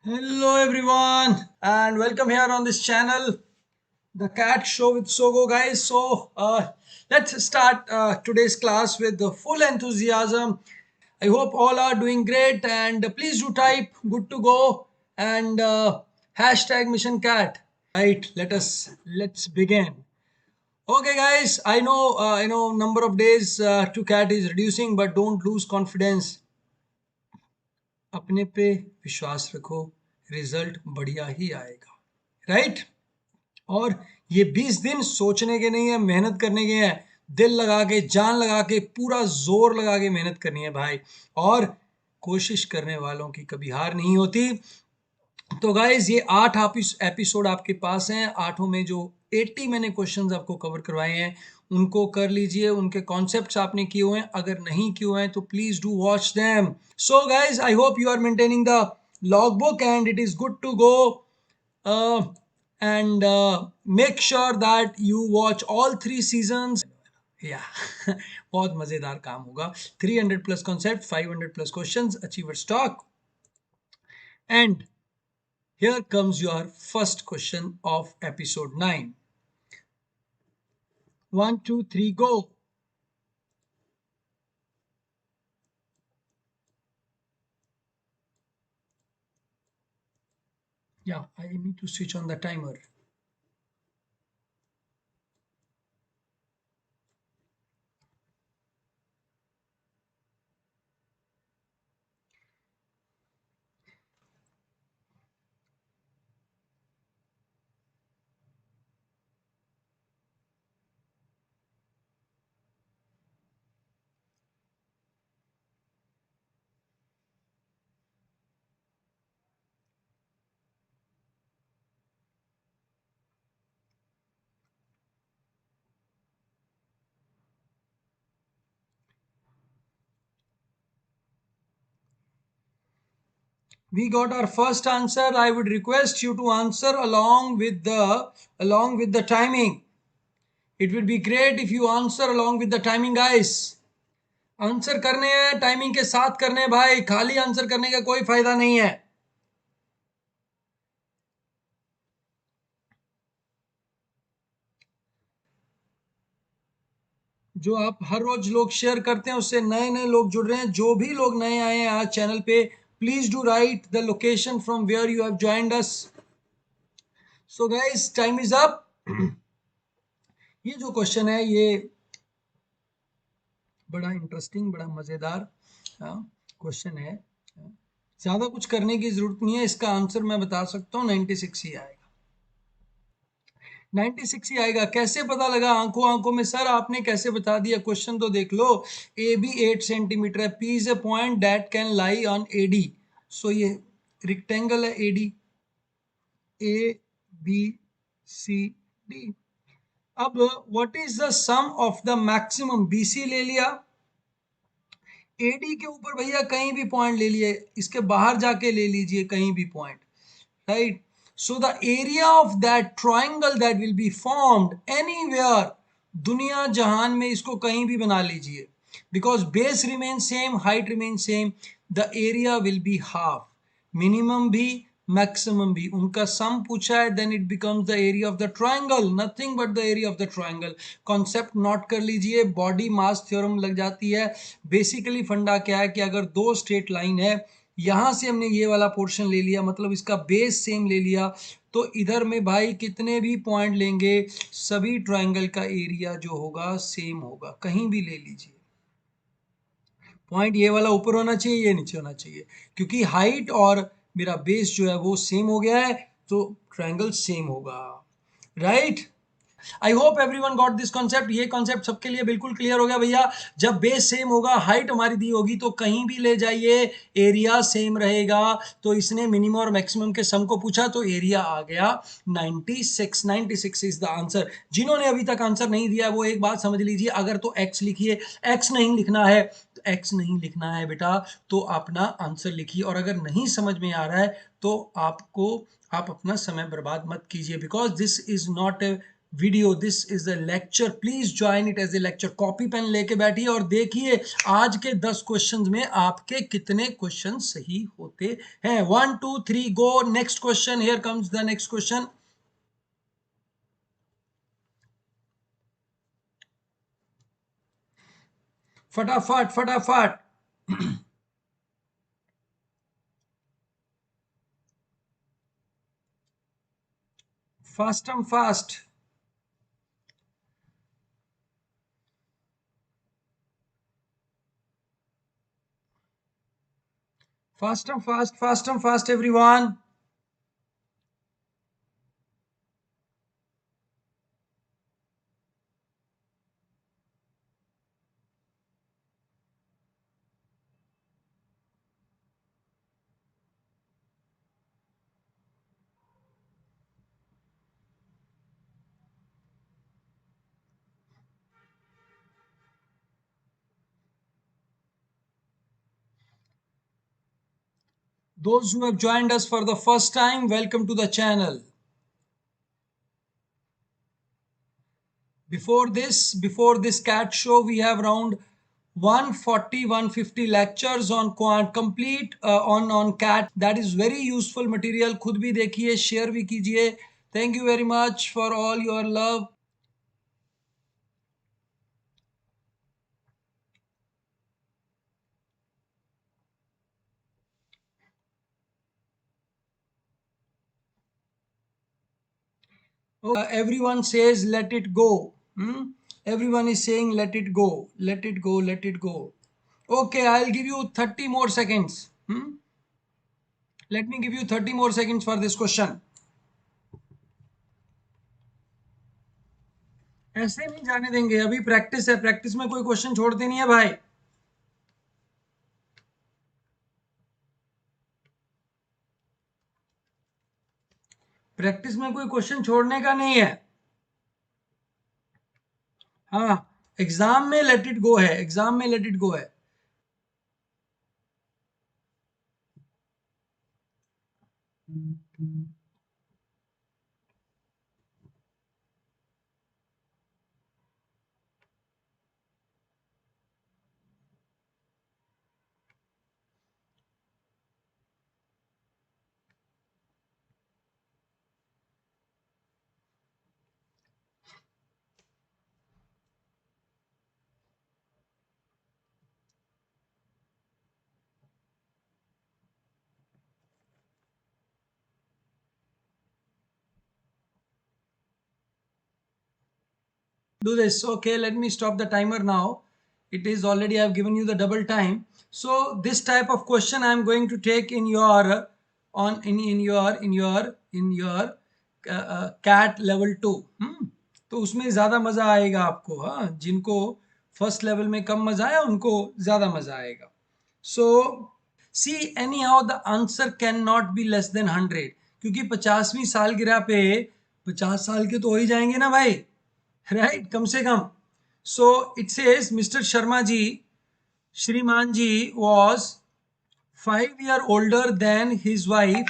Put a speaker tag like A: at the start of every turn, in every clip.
A: Hello everyone and welcome here on this channel, The Cat Show with Sogo guys. Let's start today's class with the full enthusiasm. I hope all are doing great and please do type good to go and hashtag Mission Cat. Right, let's begin. Okay guys, I know number of days to cat is reducing, but don't lose confidence. अपने पे विश्वास रखो, result बढ़िया ही आएगा, right. और ये 20 दिन सोचने के नहीं है, मेहनत करने के हैं। दिल लगा के, जान लगा के, पूरा जोर लगा के मेहनत करनी है भाई। और कोशिश करने वालों की कभी हार नहीं होती। तो गाइज ये 8 एपिसोड आपके पास हैं। आठों में जो 80 मैंने क्वेश्चंस आपको कवर करवाए हैं उनको कर लीजिए। उनके कॉन्सेप्ट्स आपने किए हुए हैं, अगर नहीं किए हुए हैं तो please do watch them. So guys I hope you are maintaining the log book and it is good to go and make sure that you watch all 3 seasons. या बहुत मजेदार काम होगा। 300 plus concept, 500 plus questions, achiever stock. And here comes your first question of episode 9. 1, 2, 3, go. Yeah, I need to switch on the timer. We got our first answer. I would request you to answer along with the timing. It would be great if you answer along with the timing, guys. Answer करने हैं, timing के साथ करने हैं भाई। खाली answer करने का कोई फायदा नहीं है। जो आप हर रोज लोग शेयर करते हैं उससे नए नए लोग जुड़ रहे हैं। जो भी लोग नए आए हैं आज चैनल पे, please do write the location from where you have joined us. So guys, time is up. ये जो क्वेश्चन है ये बड़ा इंटरेस्टिंग, बड़ा मजेदार क्वेश्चन है। ज्यादा कुछ करने की जरूरत नहीं है। इसका आंसर मैं बता सकता हूँ, 96 ही आएगा। 96 ही आएगा। कैसे पता लगा? आंखों आंखों में सर आपने कैसे बता दिया? क्वेश्चन तो देख लो। ए बी 8 सेंटीमीटर है। P is a point that can lie on A D. So ये रिक्टेंगल है A D, A B C D. अब what is the sum of the maximum? BC ले लिया, एडी के ऊपर भैया कहीं भी पॉइंट ले लिए, इसके बाहर जाके ले लीजिए कहीं भी point, right. So the area of that triangle that will be formed anywhere, दुनिया जहान में इसको कहीं भी बना लीजिए, because base remain same, height remain same, the area will be half. Minimum भी मैक्सिमम भी उनका सम पूछा है, then it becomes the area of the triangle, nothing but the area of the triangle. Concept note कर लीजिए, body mass theorem लग जाती है। बेसिकली फंडा क्या है कि अगर दो स्ट्रेट लाइन है, यहां से हमने ये वाला पोर्शन ले लिया, मतलब इसका बेस सेम ले लिया, तो इधर में भाई कितने भी पॉइंट लेंगे सभी ट्राइंगल का एरिया जो होगा सेम होगा। कहीं भी ले लीजिए, पॉइंट ये वाला ऊपर होना चाहिए, ये नीचे होना चाहिए, क्योंकि हाइट और मेरा बेस जो है वो सेम हो गया है, तो ट्रायंगल सेम होगा, right. I hope everyone got this concept. ये कॉन्सेप्ट सबके लिए बिल्कुल क्लियर हो गया भैया। जब बेस सेम होगा, हाइट हमारी दी होगी, तो कहीं भी ले जाइए एरिया सेम रहेगा। तो इसने मिनिमम और मैक्सिमम के सम को पूछा, तो एरिया आ गया 96। 96 इज द आंसर। जिन्होंने अभी तक आंसर नहीं दिया वो एक बात समझ लीजिए, अगर तो एक्स लिखिए, एक्स नहीं लिखना है तो एक्स नहीं लिखना है बेटा, तो अपना आंसर लिखिए। और अगर नहीं समझ में आ रहा है तो आप अपना समय बर्बाद मत कीजिए, because this is not a video, this is a lecture, please join it as a lecture. Copy pen लेके बैठिए और देखिए आज के 10 क्वेश्चंस में आपके कितने क्वेश्चन सही होते हैं। 1 2 3 go. Next question, here comes the next question. फटाफट फटाफट, fast and fast. Fast and fast, fast and fast, everyone. Those who have joined us for the first time, welcome to the channel. Before this cat show, we have around 140-150 lectures on quant complete on cat. That is very useful material. खुद भी देखिए, share भी कीजिए. Thank you very much for all your love. Everyone says let it go. Everyone is saying let it go, let it go, let it go. Okay, I'll give you 30 more seconds. Let me give you 30 more seconds for this question. ऐसे नहीं जाने देंगे, अभी practice है, practice में कोई question छोड़ते नहीं है भाई। प्रैक्टिस में कोई क्वेश्चन छोड़ने का नहीं है। हाँ, एग्जाम में लेट इट गो है, एग्जाम में लेट इट गो है। Do this. Okay, let me stop the timer now. It is already, I've given you the double time. So this type of question I am going to take in your on in your cat level 2. तो उसमें ज़्यादा मज़ा आएगा आपको। हाँ, जिनको first level में कम मज़ा आया उनको ज़्यादा मज़ा आएगा। So see anyhow the answer can not be less than 100, क्योंकि 50वीं सालगिरह पे 50 साल के तो हो ही जाएंगे ना भाई, राइट, कम से कम। So it says mister Sharma ji, श्रीमान ji was 5 year older than his wife,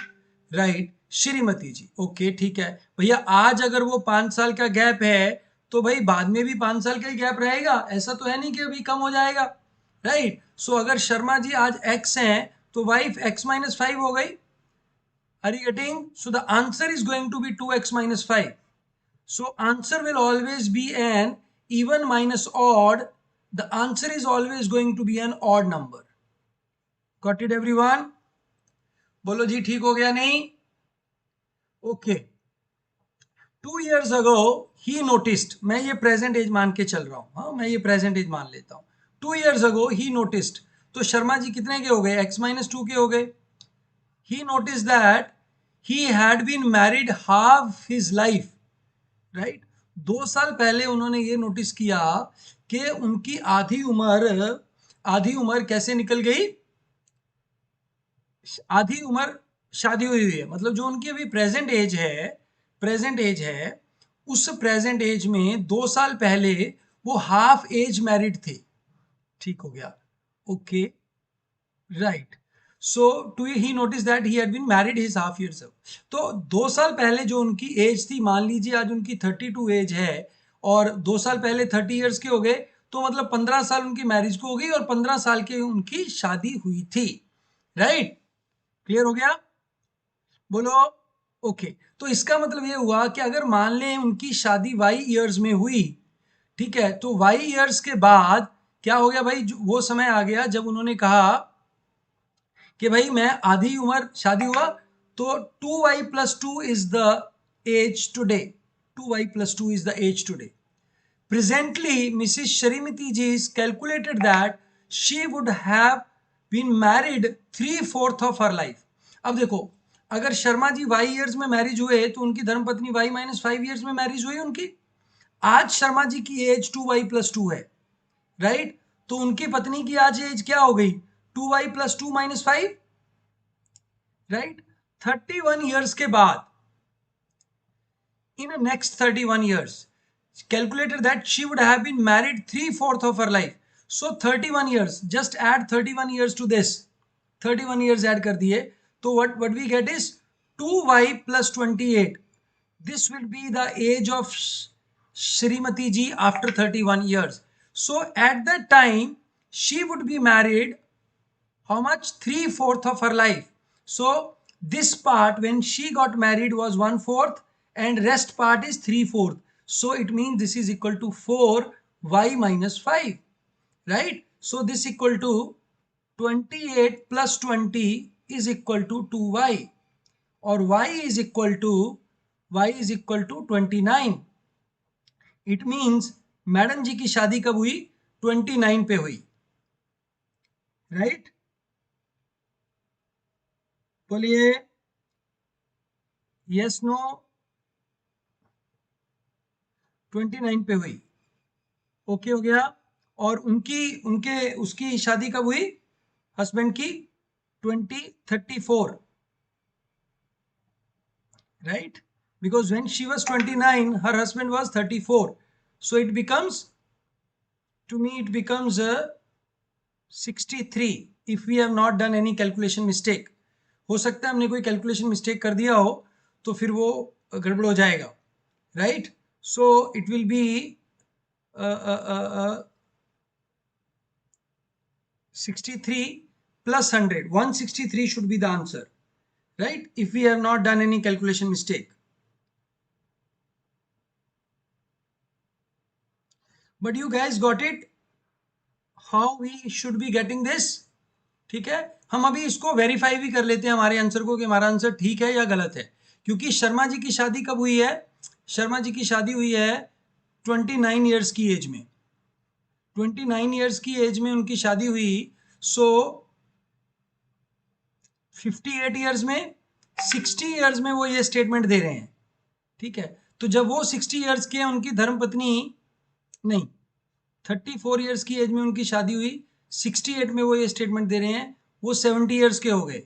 A: right, श्रीमती जी। ओके, ठीक है भैया, आज अगर वो 5 साल का गैप है तो भाई बाद में भी 5 साल का ही गैप रहेगा, ऐसा तो है नहीं कि अभी कम हो जाएगा, राइट। सो अगर शर्मा जी आज x हैं तो वाइफ x-5 हो गई। Are you getting? So the answer is going to be 2x-5. So answer will always be an even minus odd. The answer is always going to be an odd number. Got it everyone? बोलो जी, ठीक हो गया नहीं? Okay. 2 years ago he noticed, मैं ये present age मान के चल रहा हूँ, हाँ मैं ये present age मान लेता हूँ। 2 years ago he noticed, तो शर्मा जी कितने के हो गए? x-2 के हो गए। He noticed that he had been married half his life. Right, 2 साल पहले उन्होंने ये नोटिस किया कि उनकी आधी उम्र कैसे निकल गई? आधी उम्र शादी हुई है, मतलब जो उनकी अभी प्रेजेंट एज है उस प्रेजेंट एज में 2 साल पहले वो हाफ एज मैरिड थे। ठीक हो गया? Okay, right. So to he notice that he had been married his half year ago. तो 2 साल पहले जो उनकी एज थी, मान लीजिए आज उनकी 32 एज है और 2 साल पहले 30 ईयर्स के हो गए, तो मतलब 15 साल उनकी मैरिज को हो गई और 15 साल की उनकी शादी हुई थी। राइट, क्लियर हो गया? बोलो। ओके, तो इसका मतलब ये हुआ कि अगर मान लें उनकी शादी वाई ईयर्स में हुई, ठीक है, तो वाई ईयर्स के बाद क्या हो गया भाई, वो समय आ गया जब उन्होंने कहा कि भाई मैं आधी उम्र शादी हुआ, तो 2y+2 is the age today. 2y+2 is the age today. Presently, Mrs. Sharimati ji is calculated that she would have been married 3/4 of her life. अब देखो, अगर शर्मा जी वाई ईयर्स में मैरिज हुए तो उनकी धर्मपत्नी y-5 ईयर्स में मैरिज हुई उनकी। आज शर्मा जी की एज 2y+2 है, राइट? तो उनकी पत्नी की आज एज क्या हो गई? 2y+2 - 5, right? 31 ईयर्स के बाद, in the next 31 years, calculated that she would have been married 3/4 of her life. So 31 years, just add 31 years to this, 31 years add कर दिए, तो what we get is 2y+28. This will be the age of Shrimati ji after 31 years. So at that time she would be married how much? 3/4 of her life. So this part when she got married was 1/4 and rest part is 3/4. So it means this is equal to 4y-5, right? So this equal to 28 plus 20 is equal to 2y, or y is equal to 29. It means madam जी की शादी कब हुई? 29 पे हुई, right? बोलिए yes no. 29 पे हुई, okay हो गया। और उनकी उनके उसकी शादी कब हुई हस्बैंड की? 2034, right? Because when she was 29 her husband was 34, so it becomes, to me it becomes 63 if we have not done any calculation mistake. हो सकता है हमने कोई कैलकुलेशन मिस्टेक कर दिया हो तो फिर वो गड़बड़ हो जाएगा, right? So it will be 63 plus 100, 163 should be the answer, right? If we have not done any calculation mistake. But you guys got it? How we should be getting this? ठीक है, हम अभी इसको वेरीफाई भी कर लेते हैं हमारे आंसर को कि हमारा आंसर ठीक है या गलत है। क्योंकि शर्मा जी की शादी कब हुई है? शर्मा जी की शादी हुई है 29 ईयर्स की एज में। 29 ईयर्स की एज में उनकी शादी हुई। सो 58 ईयर्स में, 60 ईयर्स में वो ये स्टेटमेंट दे रहे हैं, ठीक है? तो जब वो 60 ईयर्स के हैं, उनकी धर्मपत्नी नहीं, 34 ईयर्स की एज में उनकी शादी हुई, 68 में वो ये स्टेटमेंट दे रहे हैं, वो 70 ईयर्स के हो गए,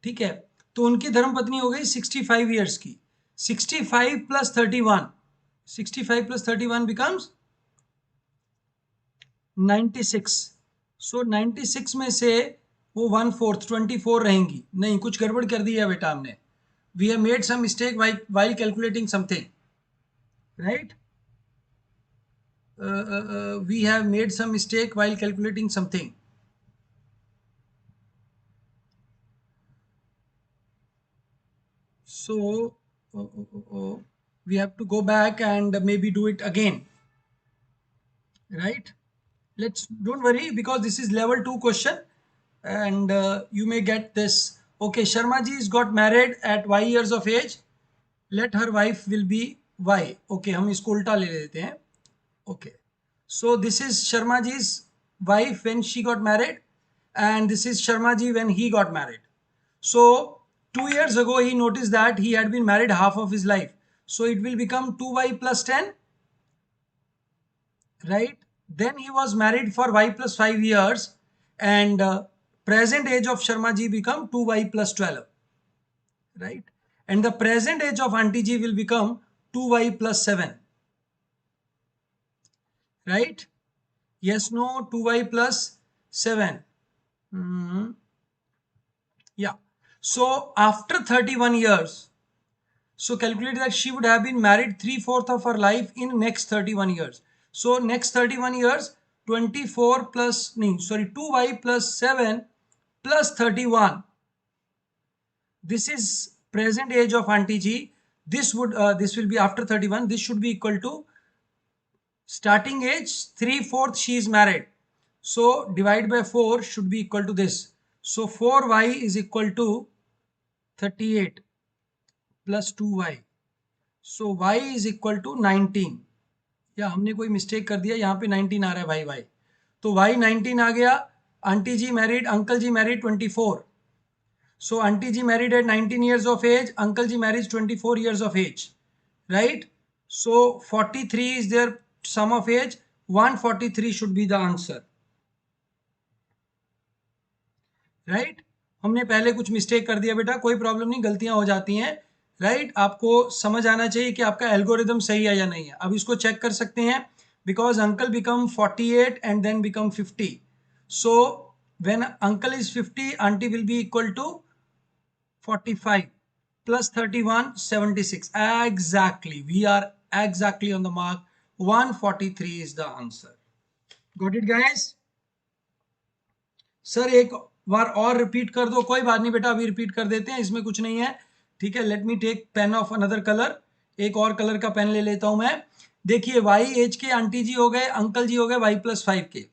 A: ठीक है? तो उनकी धर्मपत्नी हो गई 65 ईयर्स की। 65 प्लस 31, 65 प्लस 31 बिकम्स 96। सो 96 में से वो 1/4 24 रहेंगी। नहीं, कुछ गड़बड़ कर दी है बेटा हमने। We have made some mistake while calculating something, right? We have made some mistake while calculating something. So we have to go back and maybe do it again, right? Let's, don't worry, because this is level 2 question and you may get this. Okay, Sharma ji is got married at y years of age. Let her wife will be y. Okay, हम इसको उल्टा ले लेते हैं। Okay, so this is Sharma ji's wife when she got married and this is Sharma ji when he got married. So 2 years ago he noticed that he had been married half of his life, so it will become 2y plus 10, right? Then he was married for y plus 5 years and present age of Sharma ji become 2y plus 12, right? And the present age of Auntie ji will become 2y plus 7, right? Yes, no, 2y plus 7. So after 31 years, so calculate that she would have been married 3/4 of her life in next 31 years. So next 31 years, 24 plus, no, sorry, 2y plus 7 plus 31. This is present age of Auntie G. This will be after 31. This should be equal to starting age 3/4 she is married. So divide by 4 should be equal to this. So 4y is equal to 38 plus 2y. So y is equal to 19. या हमने कोई mistake कर दिया, यहाँ पे 19 आ रहा है भाई भाई, तो y 19 आ गया. Aunty ji married, uncle ji married 24. So auntie ji married at 19 years of age, uncle ji married 24 years of age, right? So 43 is their sum of age. 143 should be the answer, right? हमने पहले कुछ mistake कर दिया बेटा, कोई problem नहीं, गलतियां हो जाती हैं, राइट? आपको समझ आना चाहिए कि आपका एल्गोरिदम सही है या नहीं है. अब इसको चेक कर सकते हैं, because uncle become 48 and then become 50. So when uncle is 50, aunty will be equal to 45 plus 31, 76. Exactly. We are exactly on the mark. 143 is the answer. Got it, guys? Sir एक बार और repeat कर दो. कोई बात नहीं बेटा, अभी repeat कर देते हैं, इसमें कुछ नहीं है. ठीक है, let me take pen of another colour. एक और कलर का पेन ले लेता हूं मैं. देखिए, वाई एज के आंटी जी हो गए, अंकल जी हो गए y+5 के.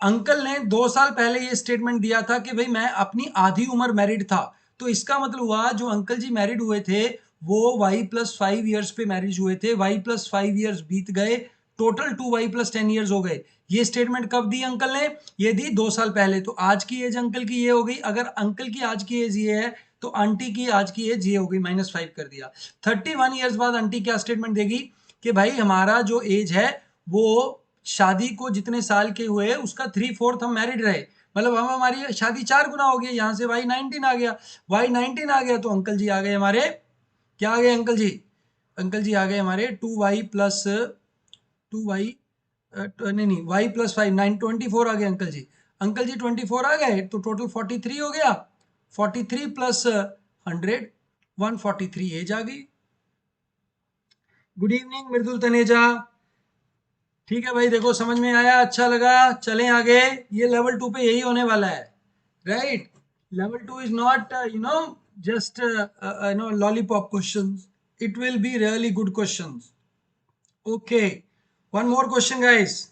A: अंकल ने 2 साल पहले ये स्टेटमेंट दिया था कि भाई मैं अपनी आधी उम्र मैरिड था. तो इसका मतलब हुआ जो अंकल जी मैरिड हुए थे वो y+5 ईयर्स पे मैरिज हुए थे. y+5 ईयर्स बीत गए, टोटल 2y+10 ईयर्स हो गए. ये स्टेटमेंट कब दी अंकल ने? ये दी 2 साल पहले. तो आज की एज अंकल की ये हो गई. अगर अंकल की आज की एज ये है तो आंटी की आज की एज ये हो गई, -5 कर दिया. 31 ईयर्स बाद आंटी क्या स्टेटमेंट देगी कि भाई हमारा जो एज है वो शादी को जितने साल के हुए उसका 3/4 हम मैरिड रहे, मतलब हम हमारी शादी 4 गुना हो गई. यहाँ से y19 आ गया. y19 आ गया तो अंकल जी आ गए हमारे, क्या आ गए अंकल जी? अंकल जी आ गए हमारे 2y प्लस 2y, नहीं नहीं, y+5, 24 आ गए अंकल जी. अंकल जी 24 आ गए तो टोटल 43 हो गया. 43 प्लस 100, 143 एज आ गई. गुड इवनिंग मृदुल तनेजा. ठीक है भाई, देखो समझ में आया, अच्छा लगा, चलें आगे. ये लेवल 2 पे यही होने वाला है, right? Level 2 is not just lollipop questions. It will be really good questions. Okay, one more question guys.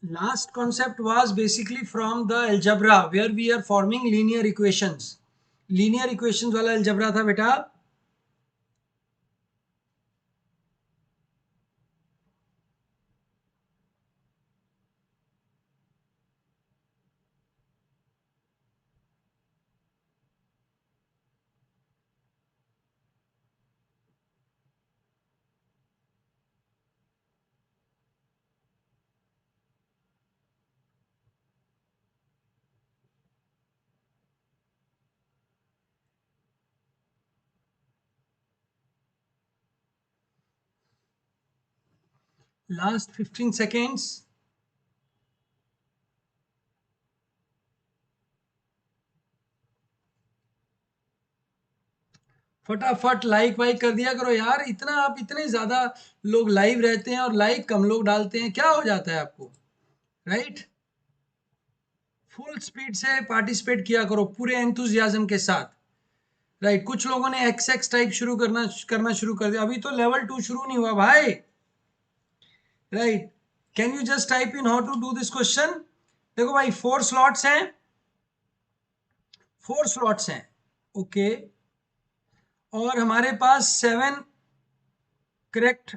A: Last concept was basically from the algebra where we are forming linear equations. Linear equations वाला algebra था बेटा. Last 15 seconds. फटाफट like वाइक कर दिया करो यार. इतना आप इतने ज्यादा लोग लाइव रहते हैं और लाइक कम लोग डालते हैं, क्या हो जाता है आपको, राइट? फुल स्पीड से पार्टिसिपेट किया करो पूरे एंथुजियाज्म के साथ, राइट? कुछ लोगों ने एक्स टाइप शुरू करना शुरू कर दिया. अभी तो लेवल 2 शुरू नहीं हुआ भाई, right? Can you just type in how to do this question. देखो भाई 4 स्लॉट्स हैं, 4 स्लॉट्स हैं, ओके, और हमारे पास 7 करेक्ट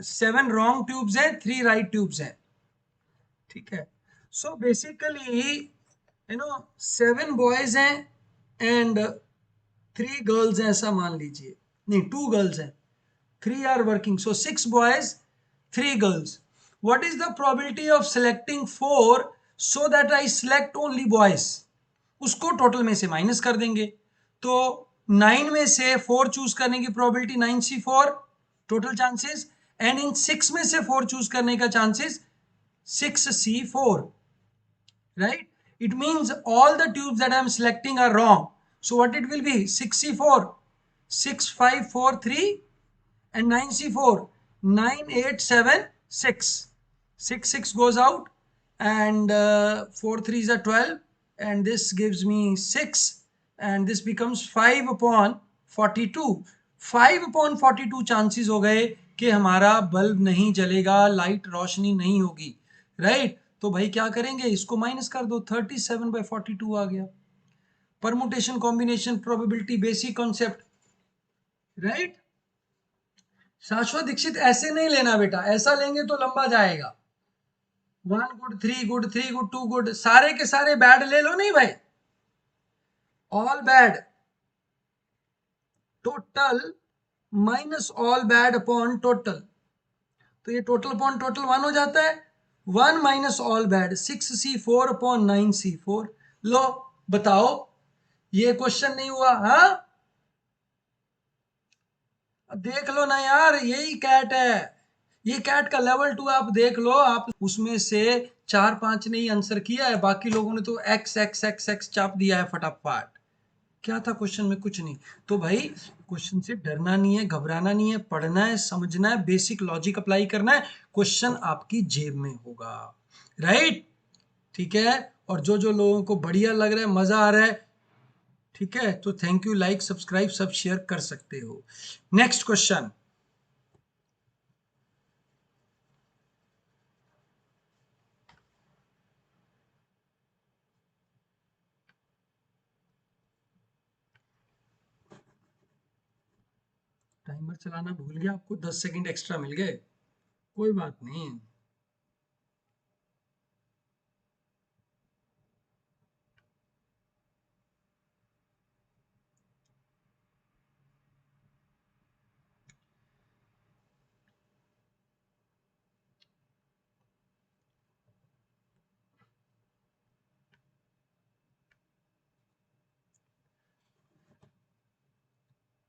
A: 7 रॉन्ग ट्यूब्स हैं, 3 राइट ट्यूब्स हैं, ठीक है। सो बेसिकली 7 बॉयज हैं एंड 3 गर्ल्स हैं, ऐसा मान लीजिए, नहीं 2 गर्ल्स हैं, 3 are working, so 6 boys 3 girls. What is the probability of selecting 4 so that I select only boys? उसको टोटल में से माइनस कर देंगे, तो 9 में से 4 चूज करने की probability 9c4 total chances, and in 6 में से 4 चूज करने का chances 6c4, right? It means all the tubes that I am selecting are wrong. So what it will be? 6c4, 6 5 4 3, and 9c4, 9 8 7 6, 6 6 goes out, and 4 3 is a 12, and this gives me 6, and this becomes 5 upon 42. 5 upon 42 chances हो गए कि हमारा bulb नहीं जलेगा, light रोशनी नहीं होगी, right? तो भाई क्या करेंगे, इसको माइनस कर दो, 37/42 आ गया। Permutation combination probability basic concept, right? शाश्वत दीक्षित ऐसे नहीं लेना बेटा, ऐसा लेंगे तो लंबा जाएगा। 1 गुड 3 गुड 3 गुड 2 गुड, सारे के सारे बैड ले लो, नहीं भाई, all bad total minus all bad upon total, तो ये टोटल अपॉन टोटल 1 हो जाता है, 1 minus all bad 6c4 upon 9c4। लो बताओ, ये क्वेश्चन नहीं हुआ? हाँ, देख लो ना यार, यही कैट है, ये कैट का लेवल 2 आप देख लो, आप उसमें से 4 5 ने ही आंसर किया है, बाकी लोगों ने तो एक्स एक्स एक्स एक्स चाप दिया है फटाफट। क्या था क्वेश्चन में? कुछ नहीं। तो भाई क्वेश्चन से डरना नहीं है, घबराना नहीं है, पढ़ना है, समझना है, बेसिक लॉजिक अप्लाई करना है, क्वेश्चन आपकी जेब में होगा, राइट? ठीक है, और जो जो लोगों को बढ़िया लग रहा है, मजा आ रहा है, ठीक है, तो थैंक यू, लाइक सब्सक्राइब सब शेयर कर सकते हो। नेक्स्ट क्वेश्चन, टाइमर चलाना भूल गया, आपको 10 सेकंड एक्स्ट्रा मिल गए, कोई बात नहीं।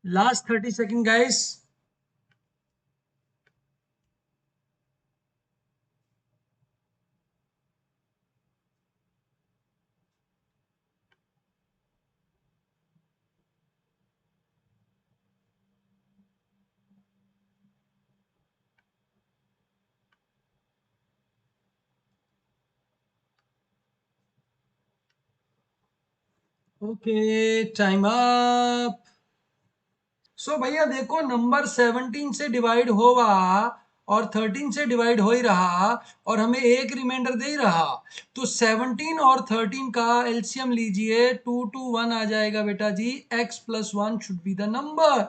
A: Last 30 second guys. Okay, time up. So भैया देखो, नंबर 17 से डिवाइड होगा और 13 से डिवाइड हो ही रहा, और हमें एक रिमाइंडर दे ही रहा, तो 17 और 13 का एलसीएम लीजिए, 2 to 1 आ जाएगा बेटा जी, x + 1 should be the number.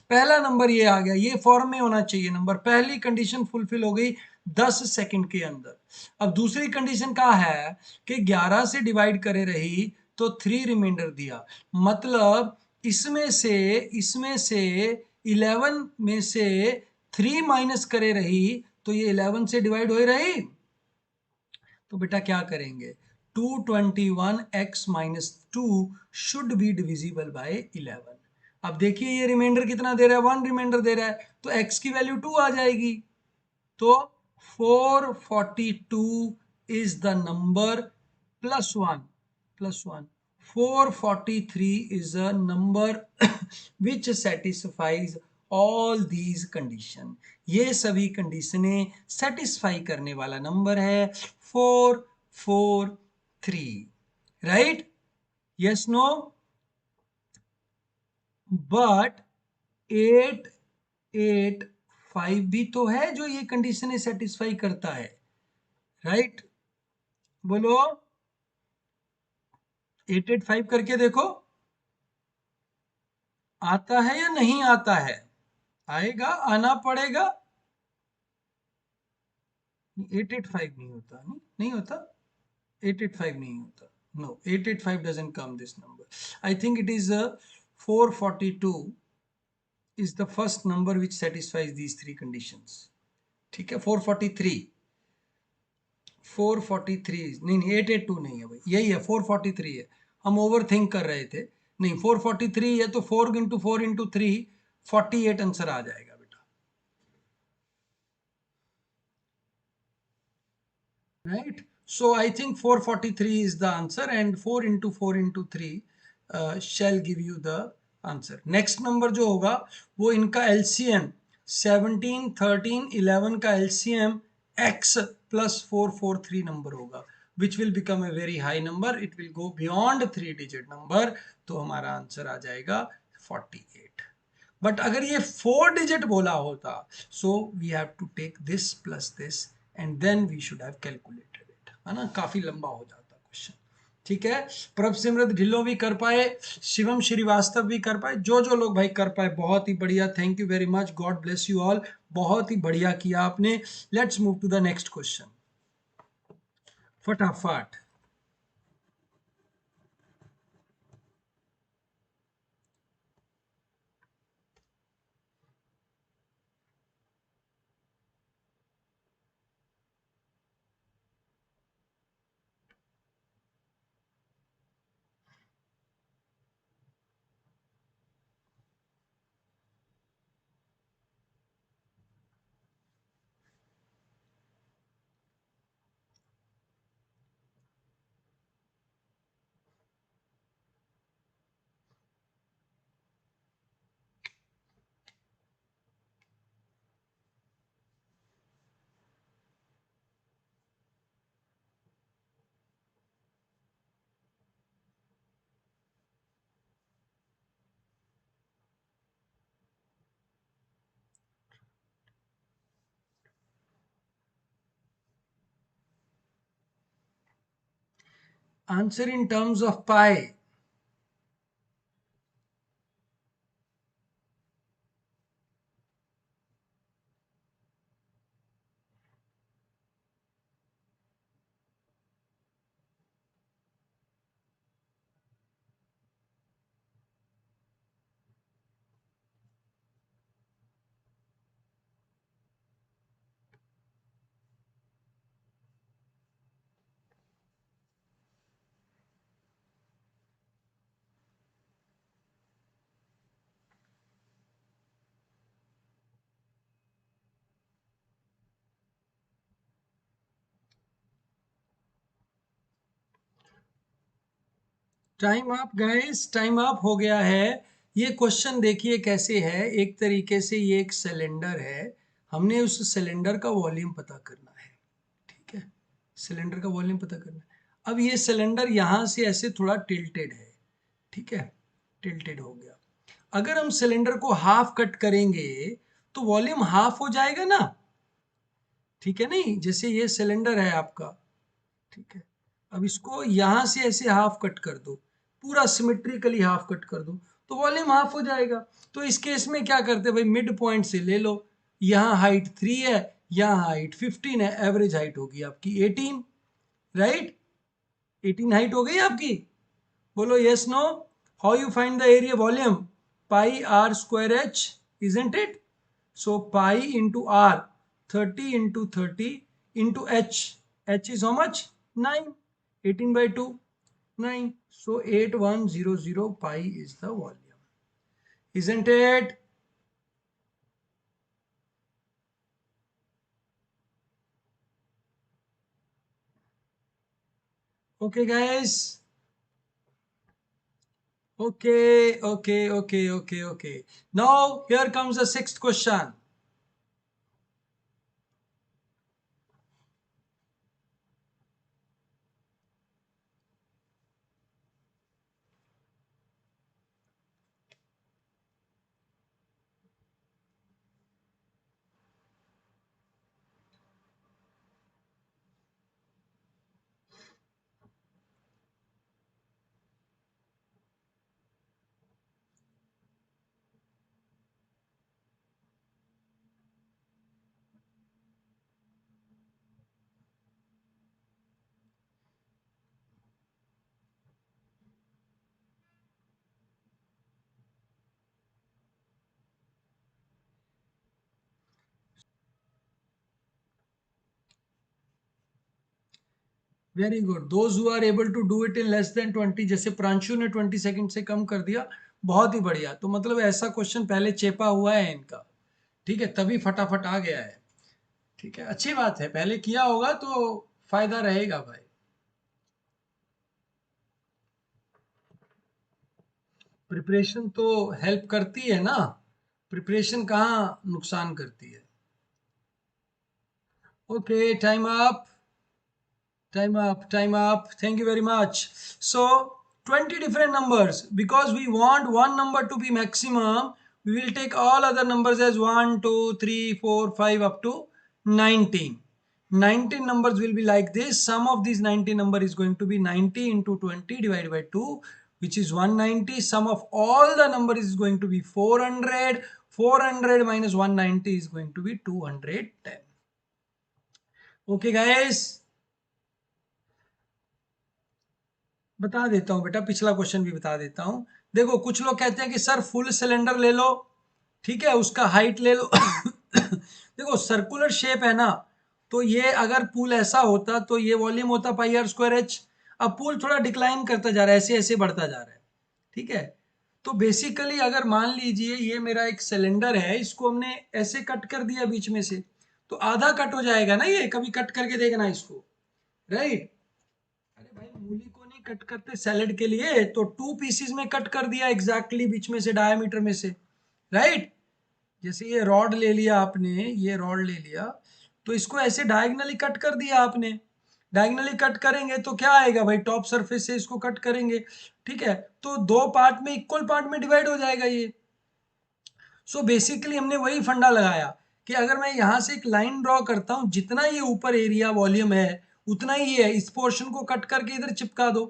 A: पहला नंबर ये आ गया, ये फॉर्म में होना चाहिए नंबर, पहली कंडीशन फुलफिल हो गई 10 सेकंड के अंदर। अब दूसरी कंडीशन क्या है कि 11 से डिवाइड करे रही तो 3 रिमाइंडर दिया, मतलब इसमें से 11 में से 3 माइनस करे रही तो ये 11 से डिवाइड हो रही, तो बेटा क्या करेंगे, 221x - 2 should be divisible by 11। अब देखिए ये रिमाइंडर कितना दे रहा है, 1 रिमाइंडर दे रहा है, तो x की वैल्यू 2 आ जाएगी, तो 442 is the number +1 443 is a number which satisfies all these condition। ये सभी कंडीशनें सेटिस्फाई करने वाला नंबर है 443, राइट? Yes no? बट 885 भी तो है जो ये कंडीशनें सेटिस्फाई करता है, राइट? बोलो, 885 करके देखो। आता है या नहीं आता है? आएगा, आना पड़ेगा। 885 नहीं होता, नहीं नहीं होता। 885 नहीं होता। No, 885 doesn't come this number. I think it is 442 is the first number which satisfies these three conditions. ठीक है, 443। 443 नहीं नहीं, 882 नहीं है भाई, यही है 443 है। हम ओवर थिंक कर रहे थे। नहीं, 443 है तो 4 into 4 into 3, 48 आंसर आ जाएगा बेटा। Right, so I think 443 is the answer and 4 into 4 into 3 shall give you the answer. Next number जो होगा वो इनका LCM 17 13 11 का LCM x plus 443 नंबर होगा, which will become a very high number. It will go beyond 3 digit number, तो हमारा answer आ जाएगा 48। But अगर ये 4 digit बोला होता, so we have to take this plus this and then we should have calculated it, है ना, काफी लंबा हो जाता क्वेश्चन। ठीक है, प्रभ सिमरत ढिल्लो भी कर पाए, शिवम श्रीवास्तव भी कर पाए, जो जो लोग भाई कर पाए बहुत ही बढ़िया, thank you very much, god bless you all, बहुत ही बढ़िया किया आपने। Let's move to the next question फटाफट। Answer in terms of pi. Time up guys, time up हो गया है। ये क्वेश्चन देखिए कैसे है, एक तरीके से ये एक सिलेंडर है, हमने उस सिलेंडर का वॉल्यूम पता करना है। ठीक है, सिलेंडर का वॉल्यूम पता करना है। अब ये सिलेंडर यहाँ से ऐसे थोड़ा टिल्टेड है, ठीक है, टिल्टेड हो गया। अगर हम सिलेंडर को हाफ कट करेंगे तो वॉल्यूम हाफ हो जाएगा ना, ठीक है, नहीं, जैसे ये सिलेंडर है आपका, ठीक है, अब इसको यहां से ऐसे हाफ कट कर दो, पूरा सिमेट्रिकली हाफ कट कर दो, तो वॉल्यूम हाफ हो जाएगा। तो इस केस में क्या करते हैं भाई, मिड पॉइंट से ले लो, यहाँ हाइट 3 है, यहाँ हाइट 15 है, एवरेज हाइट होगी आपकी 18, राइट, 18 हाइट हो गई आपकी। बोलो yes no. How you find the area volume, pi r square h, isn't it? So pi into r, 30 into 30 into h, h is how much, 9, 18 by 2, 9, so 8100 pi is the volume, isn't it? Okay guys, okay. Now here comes the sixth question. Very good, those who are able to do it in less than 20, जैसे प्रांशु ने 20 second से कम कर दिया, बहुत ही बढ़िया। तो मतलब ऐसा क्वेश्चन पहले चेपा हुआ है इनका, ठीक है, तभी फटाफट आ गया है। ठीक है, अच्छी बात है, पहले किया होगा तो फायदा रहेगा भाई। प्रिपरेशन तो हेल्प करती है ना, प्रिपरेशन कहाँ नुकसान करती है। Okay, time up, time up, time up, thank you very much. So 20 different numbers, because we want one number to be maximum, we will take all other numbers as 1 2 3 4 5 up to 19. 19 numbers will be like this. Sum of these 90 number is going to be 90 into 20 divided by 2, which is 190. Sum of all the number is going to be 400. 400 minus 190 is going to be 210. Okay guys, बता देता हूँ बेटा, पिछला question भी बता देता हूँ। देखो, कुछ लोग कहते हैं कि सर फुल सिलेंडर ले लो, ठीक है, उसका हाइट ले लो। देखो, सर्कुलर शेप है ना, तो ये अगर पूल ऐसा होता तो ये वॉल्यूम होता पाई आर स्क्वायर एच। अब पूल थोड़ा डिक्लाइन करता जा रहा है, ऐसे ऐसे बढ़ता जा रहा है, ठीक है। तो बेसिकली अगर मान लीजिए ये मेरा एक सिलेंडर है, इसको हमने ऐसे कट कर दिया बीच में से, तो आधा कट हो जाएगा ना, ये कभी कट करके देखना इसको, राइट। अरे भाई, मूली को नहीं कट करते सैलेड के लिए, तो 2 पीसेस में कट कर दिया एग्जैक्टली बीच में से, डायमीटर में से, राइट। जैसे ये रॉड ले लिया आपने, ये रॉड ले लिया, तो इसको ऐसे डायगनली कट कर दिया आपने। डायगनली कट करेंगे तो क्या आएगा भाई, टॉप सरफेस से इसको कट करेंगे, ठीक है, तो दो पार्ट में, इक्वल पार्ट में डिवाइड हो जाएगा ये। सो बेसिकली हमने वही फंडा लगाया कि अगर मैं यहाँ से एक लाइन ड्रॉ करता हूँ, जितना ये ऊपर एरिया वॉल्यूम है उतना ही ये है, इस पोर्शन को कट करके इधर चिपका दो,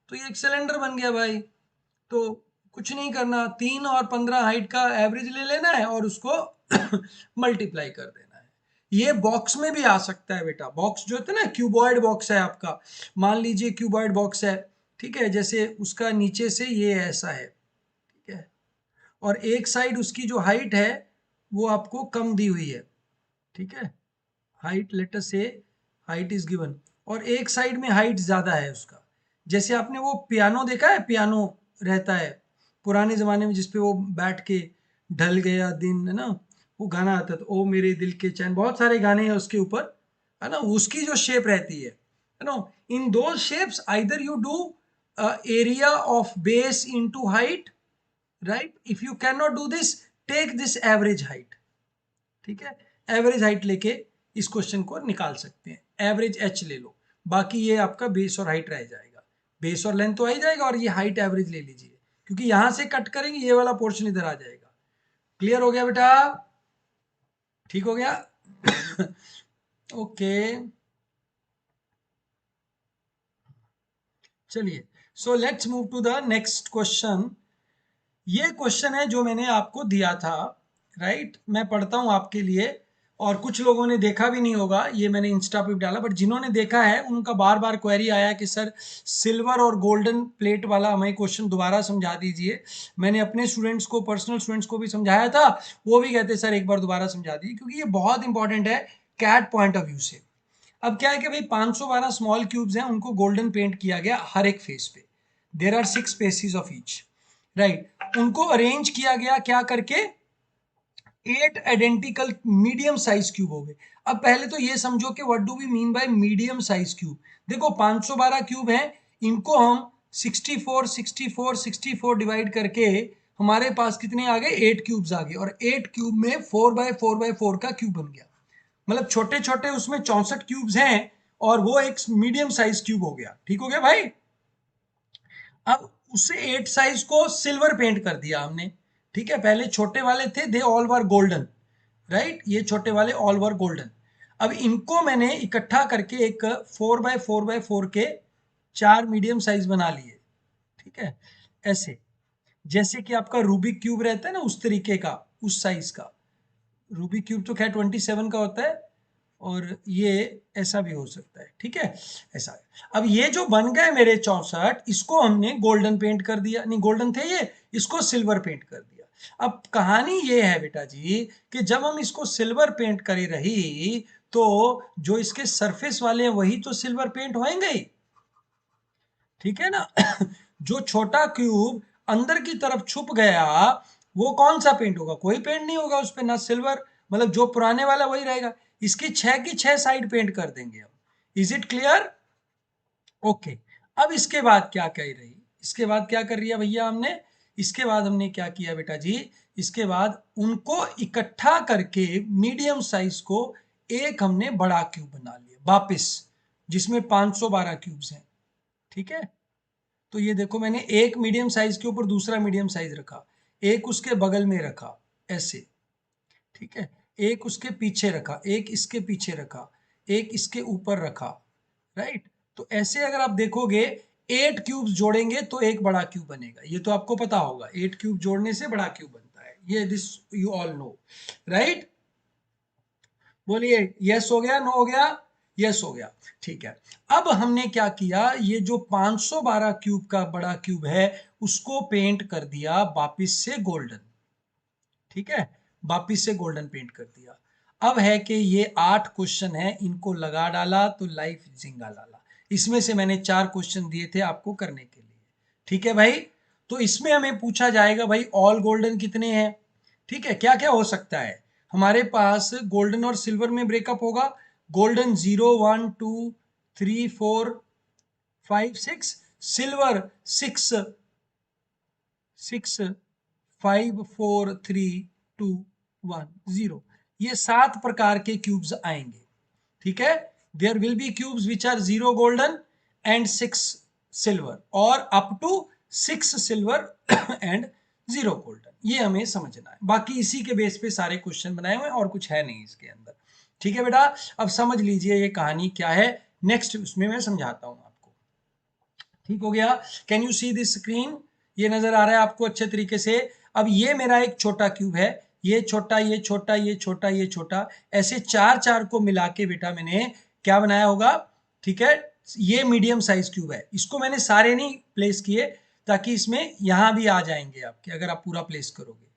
A: तो ये एक सिलेंडर बन गया भाई। तो कुछ नहीं करना, 3 और 15 हाइट का एवरेज ले लेना है और उसको मल्टीप्लाई कर देना है। ये बॉक्स में भी आ सकता है बेटा, बॉक्स जो होता है ना, क्यूबॉइड बॉक्स है आपका, मान लीजिए क्यूबॉइड बॉक्स है, ठीक है, जैसे उसका नीचे से ये ऐसा है, ठीक है, और एक साइड उसकी जो हाइट है वो आपको कम दी हुई है, ठीक है, हाइट लेटर से हाइट इज गिवन, और एक साइड में हाइट ज्यादा है उसका। जैसे आपने वो पियानो देखा है, पियानो रहता है पुराने जमाने में, जिसपे वो बैठ के ढल गया दिन, है ना, वो गाना आता था, ओ मेरे दिल के चैन, बहुत सारे गाने हैं उसके ऊपर, है ना, उसकी जो शेप रहती है ना, इन दो shapes either you do area of base into height, right. If you cannot do this take, this average एवरेज हाइट, ठीक है, एवरेज हाइट लेके इस क्वेश्चन को निकाल सकते हैं। एवरेज एच ले लो, बाकी ये आपका बेस और हाइट रह जाएगा, बेस और लेंथ तो आ ही जाएगा, और ये हाइट एवरेज ले लीजिए, क्योंकि यहां से कट करेंगे ये वाला पोर्शन इधर आ जाएगा। क्लियर हो गया बेटा, ठीक हो गया। ओके, चलिए, so let's move to the next question. ये क्वेश्चन है जो मैंने आपको दिया था, राइट, मैं पढ़ता हूं आपके लिए, और कुछ लोगों ने देखा भी नहीं होगा, ये मैंने इंस्टा पे भी डाला, बट जिन्होंने देखा है उनका बार बार क्वेरी आया कि सर सिल्वर और गोल्डन प्लेट वाला हमें क्वेश्चन दोबारा समझा दीजिए। मैंने अपने स्टूडेंट्स को, पर्सनल स्टूडेंट्स को भी समझाया था, वो भी कहते सर एक बार दोबारा समझा दीजिए, क्योंकि ये बहुत इंपॉर्टेंट है कैट पॉइंट ऑफ व्यू से। अब क्या है कि भाई 512 स्मॉल क्यूब्स हैं, उनको गोल्डन पेंट किया गया हर एक फेस पे, there are 6 faces of each, right. उनको अरेंज किया गया क्या करके, 8 आइडेंटिकल मीडियम साइज क्यूब हो गए। अब पहले तो ये समझो कि what do we mean by medium size cube. देखो 512 क्यूब हैं, इनको हम 64 64 64 डिवाइड करके हमारे पास कितने आ गए, 8 क्यूब्स आ गए, और 8 क्यूब में 4x4x4 का क्यूब बन गया। मतलब छोटे छोटे उसमें 64 क्यूब्स हैं, और वो एक मीडियम साइज क्यूब हो गया, ठीक हो गया भाई। अब उसे 8 साइज को सिल्वर पेंट कर दिया हमने, ठीक है, पहले छोटे वाले थे, they all were golden, right, ये छोटे वाले ऑल वर गोल्डन। अब इनको मैंने इकट्ठा करके एक 4x4x4 के 4 मीडियम साइज बना लिए, ठीक है, ऐसे, जैसे कि आपका रूबिक क्यूब रहता है ना, उस तरीके का, उस साइज का। रूबिक क्यूब तो खैर 27 का होता है, और ये ऐसा भी हो सकता है, ठीक है, ऐसा। अब ये जो बन गए मेरे 64, इसको हमने गोल्डन पेंट कर दिया, नहीं गोल्डन थे ये, इसको सिल्वर पेंट कर दिया। अब कहानी ये है बेटा जी कि जब हम इसको सिल्वर पेंट करी रही, तो जो इसके सरफेस वाले हैं वही तो सिल्वर पेंट होंगे ही, ठीक है ना। जो छोटा क्यूब अंदर की तरफ छुप गया वो कौन सा पेंट होगा, कोई पेंट नहीं होगा उस पे, ना सिल्वर, मतलब जो पुराने वाला वही रहेगा। इसकी 6 की 6 साइड पेंट कर देंगे हम। Is it clear? ओके। अब इसके बाद क्या कह रही, इसके बाद क्या कर रही है भैया हमने, इसके बाद हमने क्या किया बेटा जी, इसके बाद उनको इकट्ठा करके मीडियम साइज को एक हमने बड़ा क्यूब बना लिया वापस, जिसमें 512 क्यूब्स हैं, ठीक है। तो ये देखो मैंने एक मीडियम साइज के ऊपर दूसरा मीडियम साइज रखा, एक उसके बगल में रखा ऐसे, ठीक है, एक उसके पीछे रखा, एक इसके पीछे रखा, एक इसके ऊपर रखा, राइट। तो ऐसे अगर आप देखोगे 8 क्यूब्स जोड़ेंगे तो एक बड़ा क्यूब बनेगा, ये तो आपको पता होगा, 8 क्यूब जोड़ने से बड़ा क्यूब बनता है, ये this you all know, right. बोलिए यस हो गया, नो हो गया, यस हो गया, ठीक है। अब हमने क्या किया, ये जो 512 क्यूब का बड़ा क्यूब है उसको पेंट कर दिया वापिस से गोल्डन, ठीक है, वापिस से गोल्डन पेंट कर दिया। अब है कि ये 8 क्वेश्चन है, इनको लगा डाला तो लाइफ जिंगा लाला। इसमें से मैंने 4 क्वेश्चन दिए थे आपको करने के लिए, ठीक है भाई। तो इसमें हमें पूछा जाएगा भाई ऑल गोल्डन कितने हैं, ठीक है, क्या क्या हो सकता है हमारे पास, गोल्डन और सिल्वर में ब्रेकअप होगा, गोल्डन 0 1 2 3 4 5 6, सिल्वर 6 6 5 4 3 2 1 0, ये 7 प्रकार के क्यूब्स आएंगे, ठीक है। There will be cubes which are 0 golden and 6 silver, और up to 6 silver and 0 golden, ये हमें समझना है। बाकी इसी के बेस पे सारे क्वेश्चन बनाए हुए हैं और कुछ है नहीं इसके अंदर, ठीक है बेटा। अब समझ लीजिए ये कहानी क्या है, नेक्स्ट उसमें मैं समझाता हूं आपको, ठीक हो गया। Can you see this screen, ये नजर आ रहा है आपको अच्छे तरीके से। अब ये मेरा एक छोटा क्यूब है, ये छोटा, ये छोटा, ये छोटा, ये छोटा, ऐसे चार चार को मिला के बेटा मैंने क्या बनाया होगा, ठीक है। ये मीडियम साइज क्यूब है, इसको मैंने सारे नहीं प्लेस किए ताकि इसमें यहां भी आ जाएंगे आपके, अगर आप पूरा प्लेस करोगे,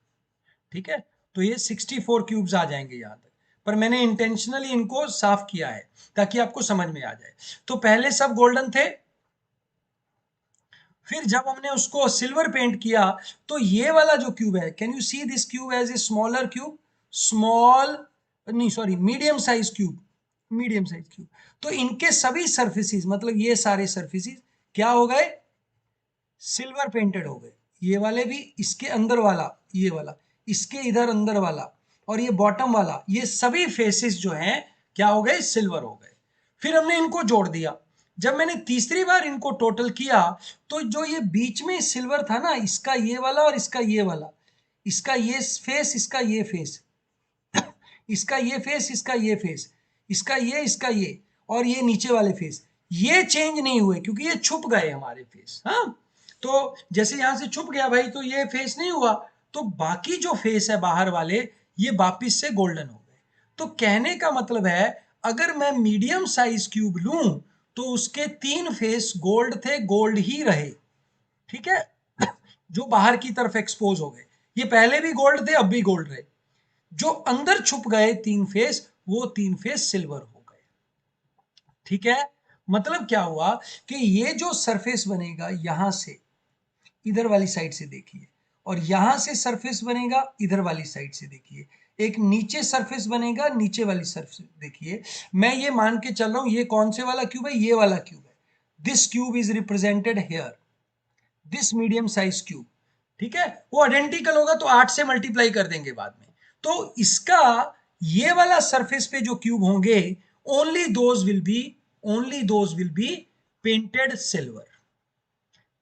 A: ठीक है। तो ये 64 क्यूब्स आ जाएंगे यहां तक, पर मैंने इंटेंशनली इनको साफ किया है ताकि आपको समझ में आ जाए। तो पहले सब गोल्डन थे, फिर जब हमने उसको सिल्वर पेंट किया तो ये वाला जो क्यूब है, can you see this cube as a smaller cube, small नहीं sorry medium size cube, medium size cube. तो इनके सभी सर्फेसिस, मतलब ये सारे सर्फेसिस क्या हो गए, सिल्वर पेंटेड हो गए। ये वाले भी, इसके अंदर वाला, ये वाला, इसके इधर अंदर वाला, और ये बॉटम वाला, ये सभी फेसेस जो हैं क्या हो गए, सिल्वर हो गए। फिर हमने इनको जोड़ दिया, जब मैंने तीसरी बार इनको टोटल किया तो जो ये बीच में सिल्वर था ना, इसका ये वाला और इसका ये वाला, इसका ये फेस, इसका ये फेस, इसका ये फेस, इसका ये फेस, इसका ये और ये नीचे वाले फेस, ये चेंज नहीं हुए क्योंकि ये छुप गए हमारे फेस, हाँ। तो जैसे यहां से छुप गया भाई तो ये फेस नहीं हुआ, तो बाकी जो फेस है बाहर वाले ये वापिस से गोल्डन हो गए। तो कहने का मतलब है अगर मैं मीडियम साइज क्यूब लूं तो उसके 3 फेस गोल्ड थे, गोल्ड ही रहे, ठीक है। जो बाहर की तरफ एक्सपोज हो गए, ये पहले भी गोल्ड थे अब भी गोल्ड रहे। जो अंदर छुप गए 3 फेस, वो 3 फेस सिल्वर हो गए, ठीक है। मतलब क्या हुआ कि ये जो सरफेस बनेगा यहां से इधर वाली साइड से देखिए, और यहां से सरफेस बनेगा इधर वाली साइड से देखिए, एक नीचे सरफेस बनेगा नीचे वाली सरफेस देखिए। मैं ये मान के चल रहा हूं ये कौन से वाला क्यूब है, ये वाला क्यूब है, this cube is represented here, this medium size cube, ठीक है। वो आइडेंटिकल होगा तो 8 से मल्टीप्लाई कर देंगे बाद में। तो इसका ये वाला सरफेस पे जो क्यूब होंगे, only those will be painted silver,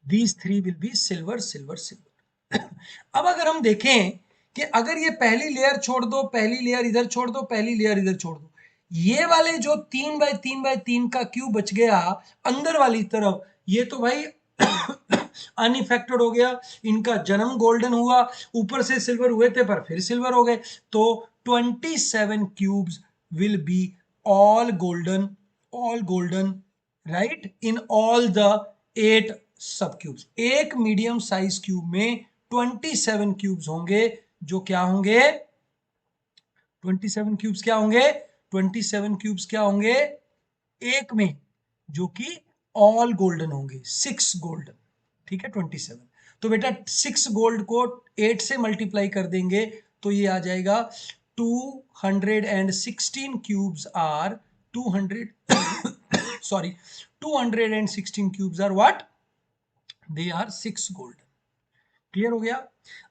A: these three will be silver silver silver. अब अगर हम देखें कि अगर ये पहली लेयर छोड़ दो, पहली लेयर इधर छोड़ दो, पहली लेयर इधर छोड़ दो, ये वाले जो 3 बाय 3 का क्यूब बच गया अंदर वाली तरफ, ये तो भाई अनइफेक्टेड हो गया, इनका जन्म गोल्डन हुआ, ऊपर से सिल्वर हुए थे पर फिर सिल्वर हो गए। तो 27 cubes will be all golden, right, in all the 8 सब क्यूब्स। एक मीडियम साइज क्यूब में 27 क्यूब्स होंगे, जो क्या होंगे, 27 क्यूब्स क्या होंगे, 27 क्यूब्स क्या होंगे एक में, जो कि ऑल गोल्डन होंगे, 6 गोल्डन, ठीक है 27। तो बेटा 6 गोल्ड को 8 से मल्टीप्लाई कर देंगे तो ये आ जाएगा 216 cubes are 200 sorry 216 cubes are what, they are 6 gold. Clear हो गया।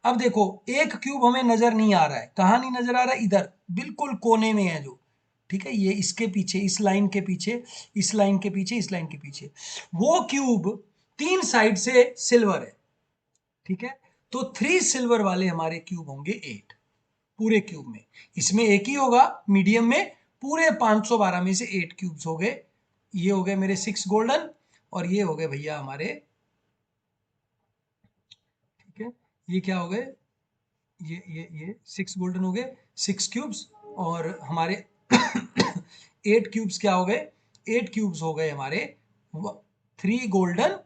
A: अब देखो एक क्यूब हमें नजर नहीं आ रहा है, कहां नहीं नजर आ रहा है, इधर बिल्कुल कोने में है जो, ठीक है, ये इसके पीछे, इस लाइन के पीछे, इस लाइन के पीछे, इस लाइन के पीछे, वो क्यूब 3 साइड से सिल्वर है, ठीक है। तो 3 सिल्वर वाले हमारे क्यूब होंगे 8 पूरे क्यूब में, इसमें एक ही होगा मीडियम में, पूरे 512 में से 8 क्यूब्स हो गए, ये हो गए मेरे 6 गोल्डन, और ये हो गए भैया हमारे, ठीक है, ये क्या हो गए, ये 6 गोल्डन हो गए, 6 क्यूब्स, और हमारे 8 क्यूब्स क्या हो गए, 8 क्यूब्स हो गए हमारे 3 गोल्डन,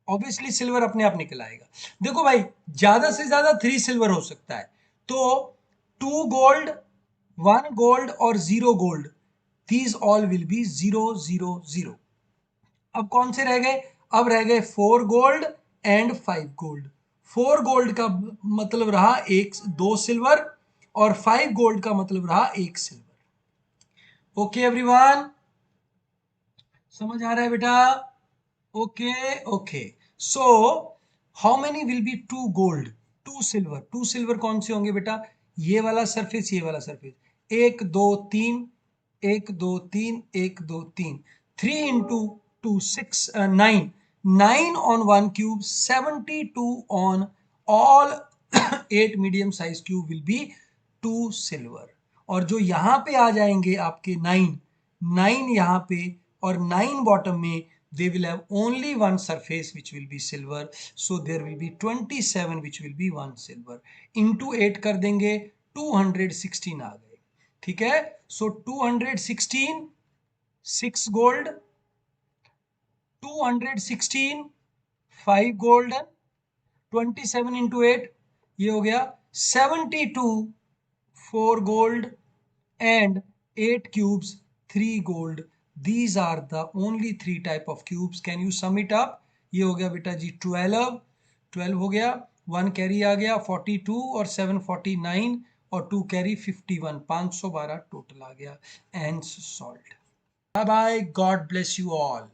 A: ऑब्वियसली सिल्वर अपने आप निकल आएगा। देखो भाई ज्यादा से ज्यादा 3 सिल्वर हो सकता है, तो 2 गोल्ड 1 गोल्ड और 0 gold, these all will be 0 0 0। अब कौन से रह गए, अब रह गए 4 गोल्ड एंड 5 गोल्ड। 4 गोल्ड का मतलब रहा एक 2 सिल्वर, और 5 गोल्ड का मतलब रहा 1 सिल्वर। ओके एवरीवन, समझ आ रहा है बेटा, okay okay. So how many will be 2 gold 2 silver, 2 silver कौन से होंगे बेटा, ये वाला सरफेस, ये वाला surface, 1 2 3 1 2 3 1 2 3, 3 into 2 6 9, 9 on one cube, 72 on all 8 medium size cube will be 2 silver। और जो यहां पे आ जाएंगे आपके 9 9 यहाँ पे और 9 बॉटम में, they will have only one surface which will be silver, so there will be 27 which will be 1 silver, into 8 कर देंगे 216 आ गए, ठीक है। so 216 6 gold, 216 5 golden, 27 into 8 ये हो गया 72 4 gold and 8 cubes 3 gold, these are the only 3 type of cubes। can you sum it up, ये हो गया बेटा जी 12 हो गया, 1 कैरी आ गया 42 और 7 49 और 2 कैरी 51, 512 टोटल आ गया। And solved. Bye bye, God bless you all.